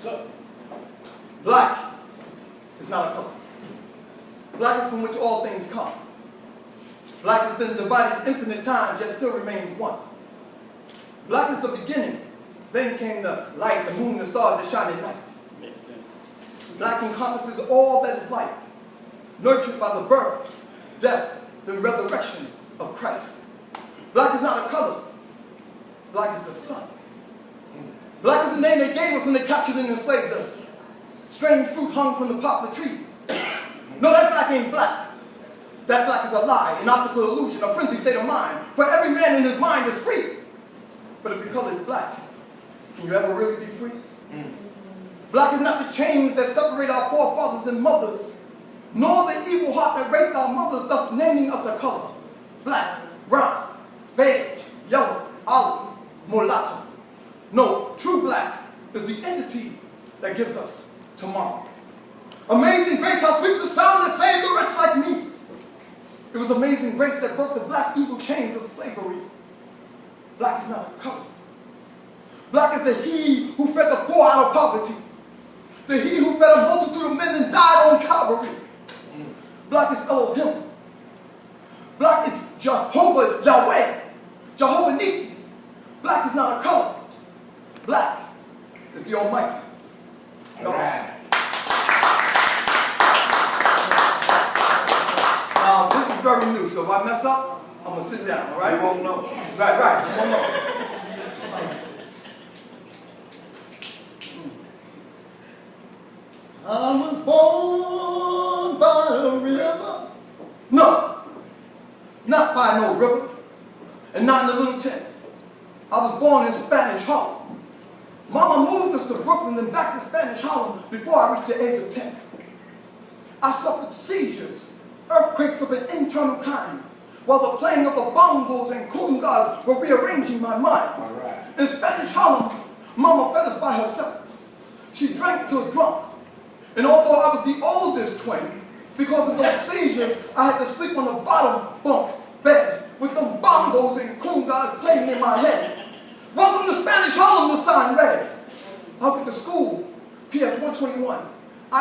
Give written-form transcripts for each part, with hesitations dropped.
sir. Black is not a color. Black is from which all things come. Black has been divided infinite times, yet still remains one. Black is the beginning. Then came the light, the moon, the stars that shine at night. Makes sense. Black encompasses all that is life, nurtured by the birth, death, the resurrection of Christ. Black is not a color. Black is the sun. Black is the name they gave us when they captured and enslaved us. Strange fruit hung from the poplar trees. No, that black ain't black. That black is a lie, an optical illusion, a frenzied state of mind. For every man in his mind is free. But if you color it black, can you ever really be free? Black is not the chains that separate our forefathers and mothers, nor the evil heart that raped our mothers, thus naming us a color. Black, brown, beige, yellow, olive, mulatto. No, true black is the entity that gives us tomorrow. Amazing grace, how sweet the sound that saved a wretch like me. It was amazing grace that broke the black evil chains of slavery. Black is not a color. Black is the he who fed the poor out of poverty. The he who fed a multitude of men and died on Calvary. Black is Elohim. Black is Jehovah Yahweh. Jehovah Nisi. Black is not a color. Black is the Almighty. All right. Now, this is very new, so if I mess up, I'm going to sit down, all right? You won't know. Right, you won't know. I was born by a river. No, not by no river, and not in a little tent. I was born in Spanish Harlem. Mama moved us to Brooklyn and back to Spanish Harlem before I reached the age of 10. I suffered seizures, earthquakes of an internal kind, while the playing of the bongos and congas were rearranging my mind. All right. In Spanish Harlem, Mama fed us by herself. She drank till drunk. And although I was the oldest twin, because of those seizures, I had to sleep on the bottom bunk bed with them bongos and congas playing in my head. Welcome to Spanish Harlem, the sign read. I went to school, PS 121,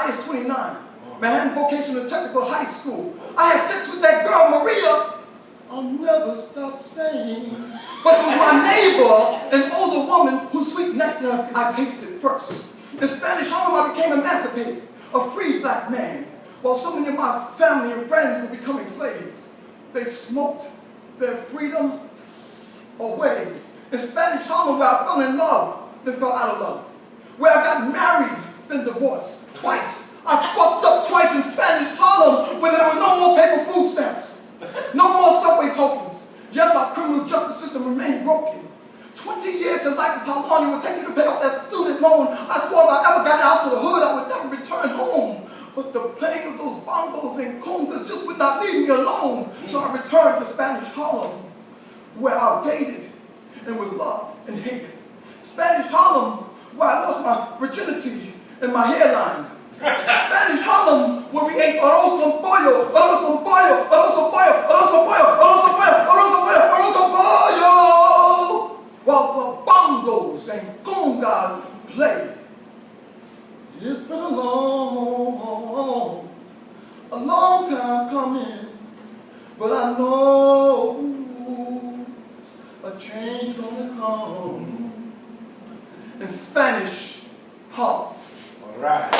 IS 29, Manhattan Vocational Technical High School. I had sex with that girl, Maria. I'll never stop saying. But it was my neighbor, an older woman whose sweet nectar I tasted first. In Spanish Harlem, I became emancipated, a free black man, while so many of my family and friends were becoming slaves. They smoked their freedom away. In Spanish Harlem, where I fell in love, then fell out of love. Where I got married, then divorced twice. I fucked up twice in Spanish Harlem when there were no more paper food stamps, no more subway tokens. Yes, our criminal justice system remained broken. 20 years to life is how long it would take you to pay off that student loan. I swore if I ever got out to the hood, I would never return home. But the playing of those bongos and congas just would not leave me alone. So I returned to Spanish Harlem, where I dated and was loved and hated. Spanish Harlem, where I lost my virginity and my hairline. Spanish Harlem, where we ate arroz con pollo, arroz con pollo, arroz con pollo, arroz con pollo, arroz con pollo, arroz con pollo, arroz con pollo, while the bongos and congas play. It's been a long time coming, but I know a change gonna come in Spanish Harlem. All right.